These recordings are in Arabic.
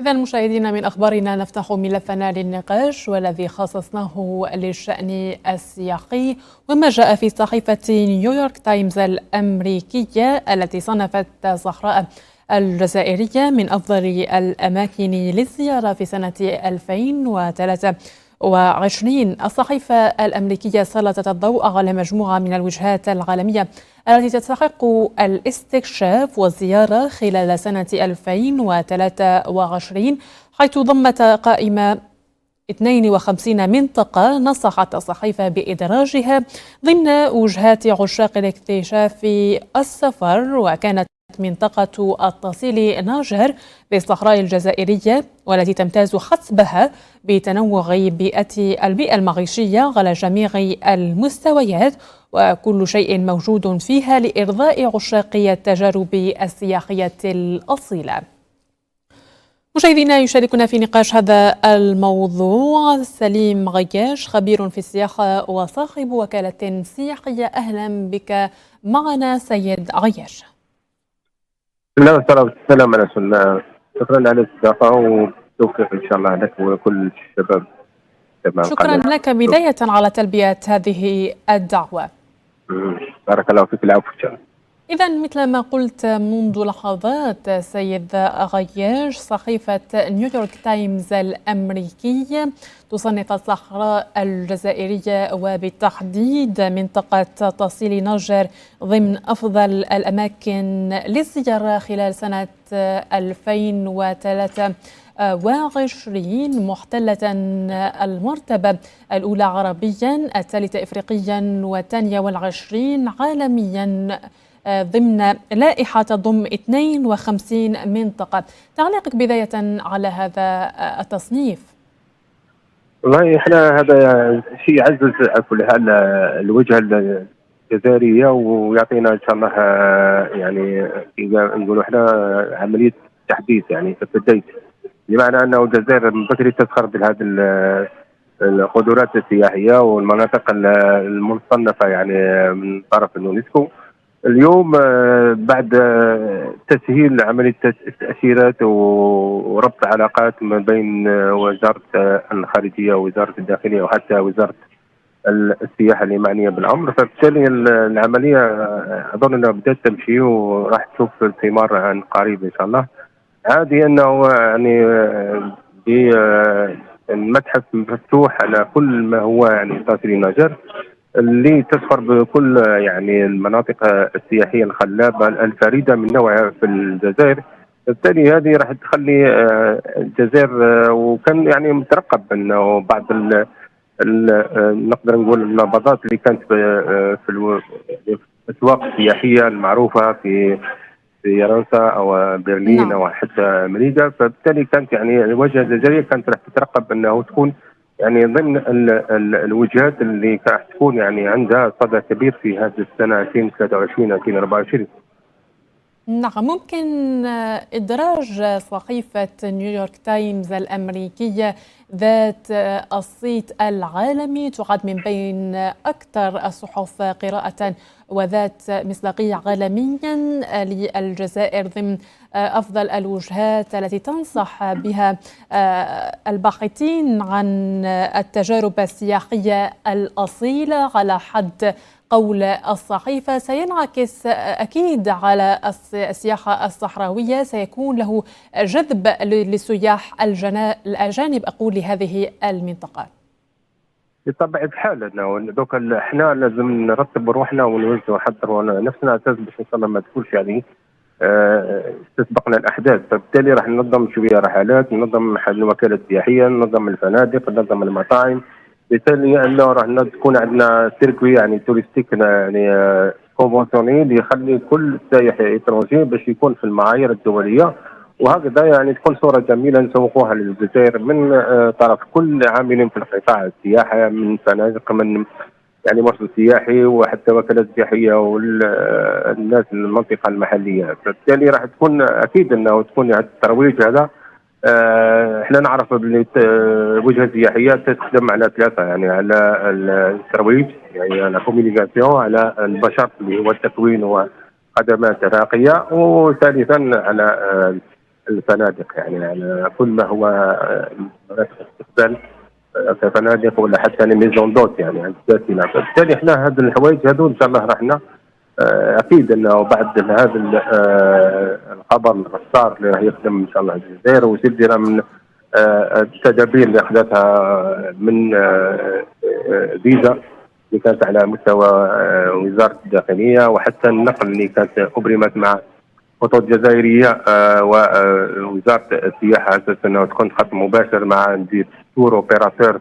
إذا مشاهدينا، من أخبارنا نفتح ملفنا للنقاش والذي خصصناه للشأن السياقي، وما جاء في صحيفة نيويورك تايمز الأمريكية التي صنفت صحراء الجزائرية من أفضل الأماكن للزيارة في سنة 2023. الصحيفة الأمريكية سلطت الضوء على مجموعة من الوجهات العالمية التي تستحق الاستكشاف والزيارة خلال سنة 2023، حيث ضمت قائمة 52 منطقة نصحت الصحيفة بإدراجها ضمن وجهات عشاق الاكتشاف السفر. وكانت منطقة التصيل ناجر بالصحراء الجزائرية، والتي تمتاز حسبها بتنوع البيئة المعيشية على جميع المستويات، وكل شيء موجود فيها لإرضاء عشاق التجارب السياحية الأصيلة. مشاهدينا، يشاركنا في نقاش هذا الموضوع سليم غياش، خبير في السياحة وصاحب وكالة سياحية. أهلا بك معنا سيد غياش. بسم الله والصلاة والسلام على رسول الله. شكرا على الاستضافة والتوفيق إن شاء الله لك وكل الشباب. شكرا لك بداية على تلبية هذه الدعوة. بارك الله فيك. العفو إن شاء الله. إذا مثل ما قلت منذ لحظات سيد غياش، صحيفة نيويورك تايمز الأمريكية تصنف الصحراء الجزائرية وبالتحديد منطقة تصيل ناجر ضمن أفضل الأماكن للزيارة خلال سنة 2023، محتلة المرتبة الأولى عربيا، الثالثة إفريقيا، والثانية والعشرين عالميا ضمن لائحة تضم 52 منطقة. تعليقك بداية على هذا التصنيف؟ والله احنا هذا شيء يعزز على كل حال الوجهة الجزائرية، ويعطينا ان شاء الله يعني نقولوا احنا عملية تحديث يعني في البداية، بمعنى انه الجزائر من بكري تسخر بهذه القدرات السياحية والمناطق المصنفة يعني من طرف اليونسكو. اليوم بعد تسهيل عملية التأشيرات وربط علاقات ما بين وزارة الخارجية ووزارة الداخلية وحتى وزارة السياحة اللي معنية بالأمر، فبالتالي العملية أظن أنها بدأت تمشي وراح تشوف الثمار عن قريب إن شاء الله. عادي أنه يعني المتحف مفتوح على كل ما هو يعني تصري نجر اللي تسخر بكل يعني المناطق السياحيه الخلابه الفريده من نوعها في الجزائر. بالتالي هذه راح تخلي الجزائر وكان يعني مترقب انه بعض نقدر نقول النبضات اللي كانت في الاسواق السياحيه المعروفه في فرنسا او برلين نعم. او حتى امريكا، فبالتالي كانت يعني الواجهه الجزائريه كانت راح تترقب انه تكون يعني ضمن الوجهات اللي راح تكون يعني عندها صدى كبير في هذه السنه 2023 2024. نعم، ممكن إدراج صحيفة نيويورك تايمز الأمريكية ذات الصيت العالمي، تعد من بين أكثر الصحف قراءة وذات مصداقية عالميا للجزائر ضمن أفضل الوجهات التي تنصح بها الباحثين عن التجارب السياحية الأصيلة، على حد قول الصحيفة سينعكس أكيد على السياحة الصحراوية، سيكون له جذب للسياح الأجانب أقول لهذه المنطقة. بطبيعة الحال انه دوك احنا لازم نرتب روحنا ونحضروا نفسنا اساس باش ان شاء الله ما تكونش يعني تسبقنا الاحداث، فبالتالي راح ننظم شويه رحلات، ننظم الوكالات السياحيه، ننظم الفنادق، ننظم المطاعم، بالتالي انه راح تكون عندنا سيركوي يعني توريستيك يعني كونفونسيونيل اللي يخلي كل سائح اترونجي باش يكون في المعايير الدوليه، وهكذا يعني تكون صوره جميله نسوقوها للجزائر من طرف كل عاملين في القطاع السياحه، من فنادق، من يعني مرشد سياحي وحتى وكالات سياحيه والناس المنطقه المحليه، فبالتالي راح تكون اكيد انه تكون يعني الترويج هذا احنا نعرف بلي الوجهه السياحيه تخدم على ثلاثه، يعني على الترويج يعني على كوميونيكاسيون، على البشر اللي هو التكوين وخدمات راقيه، وثالثا على الفنادق، يعني على كل ما هو مناطق استقبال كفنادق ولا حتى ميزون دوت يعني عند الساكنه. فبالتالي احنا هذه الحوايج هذول ان شاء الله رحنا اكيد انه بعد هذا الخبر الصار اللي راح يخدم ان شاء الله الجزائر ويصير من التدابير اللي اخذتها من فيزا اللي كانت على مستوى وزاره الداخليه، وحتى النقل اللي كانت ابرمت مع خطوط جزائريه ووزاره السياحه على اساس انه تكون خط مباشر مع ندير تور اوبيراتور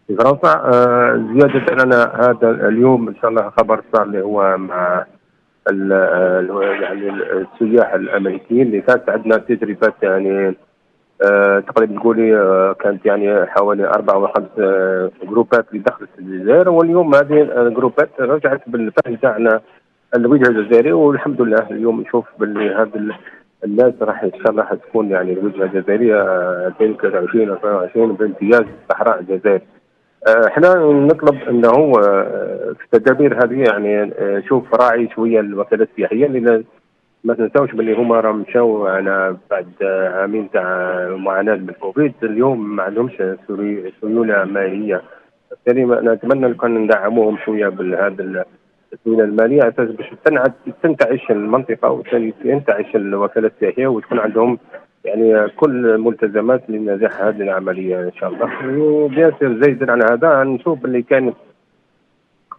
في فرنسا. زياده على هذا اليوم ان شاء الله خبر صار اللي هو مع يعني السياح الامريكيين اللي كانت عندنا تجربه يعني تقريبا تقولي كانت يعني حوالي 4 أو 5 جروبات اللي دخلت الجزائر، واليوم هذه الجروبات رجعت بالفائده على الوجه الجزائري، والحمد لله اليوم نشوف باللي هذا الناس راح ان شاء الله تكون يعني الوجهه الجزائريه 2023 2024 بامتياز صحراء الجزائر. احنا نطلب انه في التدابير هذه يعني شوف راعي شويه الوكالات السياحيه، لان ما تنساوش باللي هما راهم مشاو على بعد عامين تاع معاناه بالكوفيد، اليوم ما عندهمش سيوله ماليه. بالتالي نتمنى لو كان ندعموهم شويه بهذا السيوله الماليه على اساس باش تنتعش المنطقه وتنتعش الوكالات السياحيه وتكون عندهم يعني كل الملتزمات لنجاح هذه العمليه ان شاء الله. وبياسر زيدا عن هذا نشوف اللي كان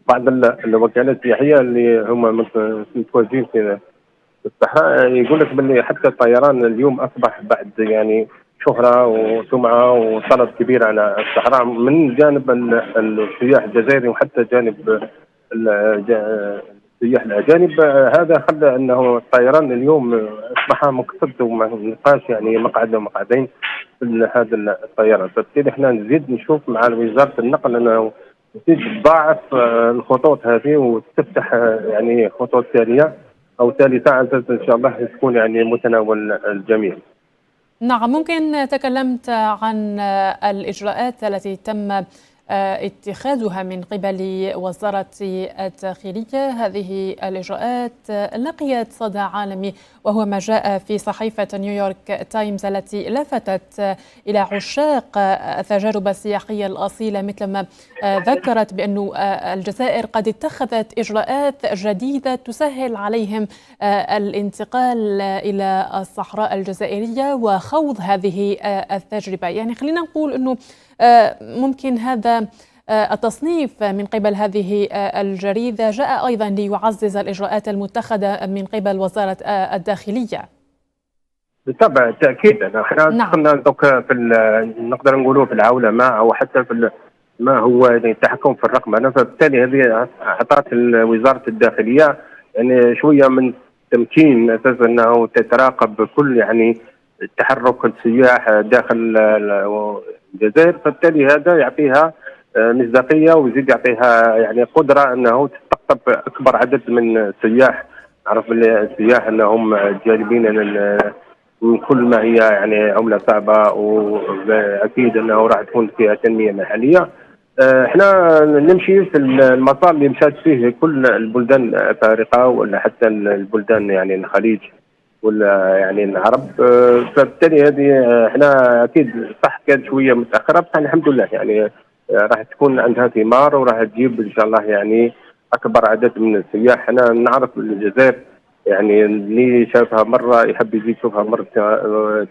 بعض الوكالات السياحيه اللي هم متواجدين في الصحراء يقول لك باللي حتى الطيران اليوم اصبح بعد يعني شهره وسمعه وطلب كبير على الصحراء من جانب السياح الجزائري وحتى جانب السياح الاجانب. هذا خلى انه الطيران اليوم اصبح مقصد وما نلقاش يعني مقعد ومقعدين في هذا الطيران. فبالتالي احنا نزيد نشوف مع وزاره النقل انه تزيد تضاعف الخطوط هذه وتفتح يعني خطوط ثانيه او ثالثه على اساس ان شاء الله تكون يعني متناول الجميع. نعم، ممكن تكلمت عن الإجراءات التي تم اتخاذها من قبل وزارة الداخلية. هذه الإجراءات لقيت صدى عالمي، وهو ما جاء في صحيفة نيويورك تايمز التي لفتت إلى عشاق التجارب السياحية الأصيلة، مثلما ذكرت بأن الجزائر قد اتخذت إجراءات جديدة تسهل عليهم الانتقال إلى الصحراء الجزائرية وخوض هذه التجربة. يعني خلينا نقول أنه ممكن هذا التصنيف من قبل هذه الجريدة جاء أيضا ليعزز الإجراءات المتخذة من قبل وزارة الداخلية. بالطبع تأكيدا احنا دخلنا في نقدر نقولوا في العولمة أو حتى في ما هو يعني التحكم في الرقمنة. فبالتالي هذه أعطت وزارة الداخلية يعني شوية من تمكين أساس أنه تتراقب كل يعني تحرك السياح داخل الجزائر. فبالتالي هذا يعطيها مصداقيه ويزيد يعطيها يعني قدره انه تستقطب اكبر عدد من السياح. عرف السياح انهم جالبين من كل ما هي يعني عمله صعبه، واكيد انه راح تكون فيها تنميه محليه. احنا نمشي في المسار اللي مشات فيه كل البلدان الافارقه ولا حتى البلدان يعني الخليج ولا يعني العرب. فبالتالي هذه احنا اكيد صح كانت شويه متاخره، بس الحمد لله يعني راح تكون عندها ثمار وراح تجيب ان شاء الله يعني اكبر عدد من السياح. احنا نعرف الجزائر يعني اللي شافها مره يحب يجي يشوفها مره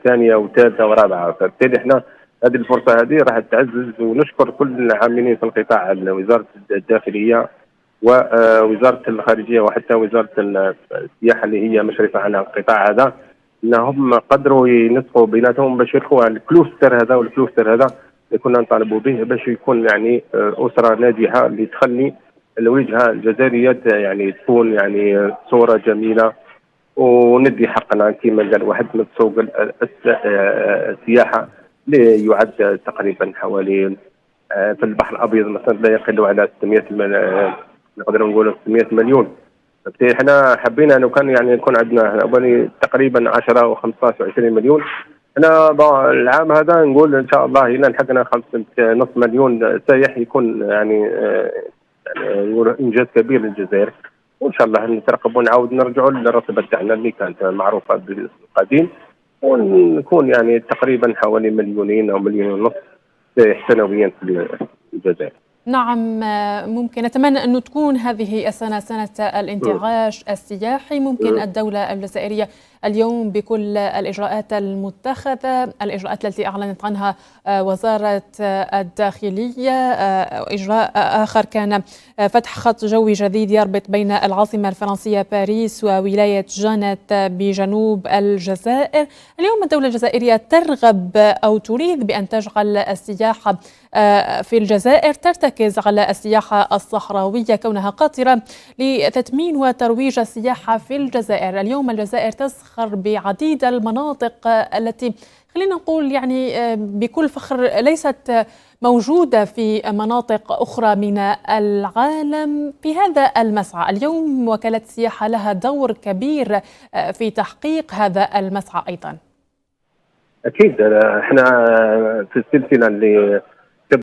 ثانيه وثالثه ورابعه. فبالتالي احنا هذه الفرصه هذه راح تعزز، ونشكر كل العاملين في القطاع، وزاره الداخليه ووزاره الخارجيه وحتى وزاره السياحه اللي هي مشرفه على القطاع هذا، انهم قدروا ينسقوا بيناتهم باش يدخلوا على الكلوستر هذا، والكلوستر هذا اللي كنا نطالبوا به باش يكون يعني اسره ناجحه اللي تخلي الوجهه الجزائريه يعني تكون يعني صوره جميله وندي حقنا كما قال واحد من سوق السياحه اللي يعد تقريبا حوالي في البحر الابيض مثلا لا يقل على 600 نقدر نقول 600 مليون. فبالتالي احنا حبينا لو كان يعني يكون عندنا تقريبا 10 او 15 او 20 مليون. احنا العام هذا نقول ان شاء الله الى لحقنا 5.5 مليون سائح يكون يعني انجاز كبير للجزائر، وان شاء الله نترقب ونعاود نرجعوا للرتبه تاعنا اللي كانت معروفه بالقديم. ونكون يعني تقريبا حوالي مليونين أو مليون ونص سائح سنويا في الجزائر. نعم، ممكن نتمنى أن تكون هذه السنة سنة الانتعاش السياحي. ممكن الدولة الجزائرية اليوم بكل الإجراءات المتخذة، الإجراءات التي أعلنت عنها وزارة الداخلية، إجراء آخر كان فتح خط جوي جديد يربط بين العاصمة الفرنسية باريس وولاية جانت بجنوب الجزائر. اليوم الدولة الجزائرية ترغب أو تريد بأن تجعل السياحة في الجزائر ترتكز على السياحة الصحراوية كونها قاطرة لتثمين وترويج السياحة في الجزائر. اليوم الجزائر تزخر بعديد المناطق التي خلينا نقول يعني بكل فخر ليست موجودة في مناطق أخرى من العالم في هذا المسعى. اليوم وكالة السياحة لها دور كبير في تحقيق هذا المسعى أيضا. أكيد احنا في السلسلة اللي